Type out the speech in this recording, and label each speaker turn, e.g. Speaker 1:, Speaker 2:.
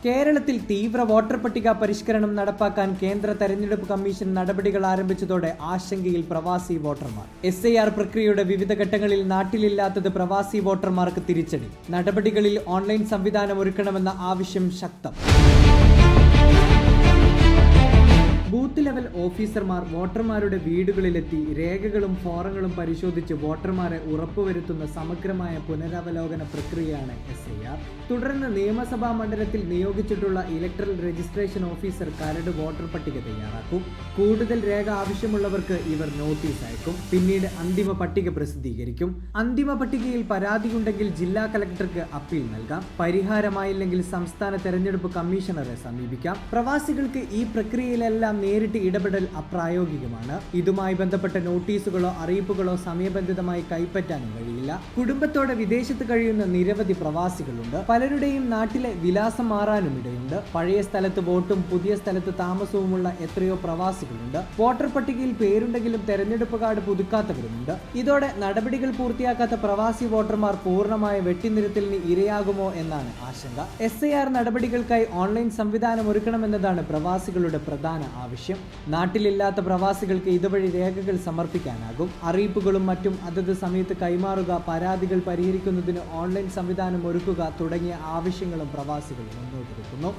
Speaker 1: കേരളത്തിൽ തീവ്ര വോട്ടർ പട്ടിക പരിഷ്കരണം നടപ്പാക്കാൻ കേന്ദ്ര തെരഞ്ഞെടുപ്പ് കമ്മീഷൻ നടപടികൾ ആരംഭിച്ചതോടെ ആശങ്കയിൽ പ്രവാസി വോട്ടർമാർ. SIR പ്രക്രിയയുടെ വിവിധ ഘട്ടങ്ങളിൽ നാട്ടിലില്ലാത്തത് പ്രവാസി വോട്ടർമാർക്ക് തിരിച്ചടി. നടപടികളിൽ ഓൺലൈൻ സംവിധാനം ഒരുക്കണമെന്ന ആവശ്യം ശക്തം. ബൂത്ത് ലെവൽ ഓഫീസർമാർ വോട്ടർമാരുടെ വീടുകളിലെത്തി രേഖകളും ഫോറങ്ങളും പരിശോധിച്ച് വോട്ടർമാരെ ഉറപ്പുവരുത്തുന്ന സമഗ്രമായ പുനരവലോകന പ്രക്രിയയാണ് SIR. തുടർന്ന് നിയമസഭാ മണ്ഡലത്തിൽ നിയോഗിച്ചിട്ടുള്ള ഇലക്ടറൽ രജിസ്ട്രേഷൻ ഓഫീസർ കരട് വോട്ടർ പട്ടിക തയ്യാറാക്കും. കൂടുതൽ രേഖ ആവശ്യമുള്ളവർക്ക് ഇവർ നോട്ടീസ് അയക്കും. പിന്നീട് അന്തിമ പട്ടിക പ്രസിദ്ധീകരിക്കും. അന്തിമ പട്ടികയിൽ പരാതിയുണ്ടെങ്കിൽ ജില്ലാ കലക്ടർക്ക് അപ്പീൽ നൽകാം. പരിഹാരമായില്ലെങ്കിൽ സംസ്ഥാന തെരഞ്ഞെടുപ്പ് കമ്മീഷണറെ സമീപിക്കാം. പ്രവാസികൾക്ക് ഈ പ്രക്രിയയിലെല്ലാം നേരിട്ട് ഇടപെടൽ അപ്രായോഗികമാണ്. ഇതുമായി ബന്ധപ്പെട്ട നോട്ടീസുകളോ അറിയിപ്പുകളോ സമയബന്ധിതമായി കൈപ്പറ്റാനും കഴിയില്ല. കുടുംബത്തോടെ വിദേശത്ത് കഴിയുന്ന നിരവധി പ്രവാസികളുണ്ട്. പലരുടെയും നാട്ടിലെ വിലാസം മാറാനും ഇടയുണ്ട്. പഴയ സ്ഥലത്ത് വോട്ടും പുതിയ സ്ഥലത്ത് താമസവുമുള്ള എത്രയോ പ്രവാസികളുണ്ട്. വോട്ടർ പട്ടികയിൽ പേരുണ്ടെങ്കിലും തെരഞ്ഞെടുപ്പ് കാർഡ് പുതുക്കാത്തവരുമുണ്ട്. ഇതോടെ നടപടികൾ പൂർത്തിയാക്കാത്ത പ്രവാസി വോട്ടർമാർ പൂർണ്ണമായ വെട്ടിനിരത്തലിന് ഇരയാകുമോ എന്നാണ് ആശങ്ക. SIR നടപടികൾക്കായി ഓൺലൈൻ സംവിധാനം ഒരുക്കണമെന്നതാണ് പ്രവാസികളുടെ പ്രധാന ആവശ്യം. നാട്ടിലില്ലാത്ത പ്രവാസികൾക്ക് ഇതുവഴി രേഖകൾ സമർപ്പിക്കാനാകും. അറിയിപ്പുകളും മറ്റും അതത് സമയത്ത് കൈമാറുക, പരാതികൾ പരിഹരിക്കുന്നതിന് ഓൺലൈൻ സംവിധാനം ഒരുക്കുക തുടങ്ങിയ ആവശ്യങ്ങളും പ്രവാസികൾ മുന്നോട്ട് വെക്കുന്നു.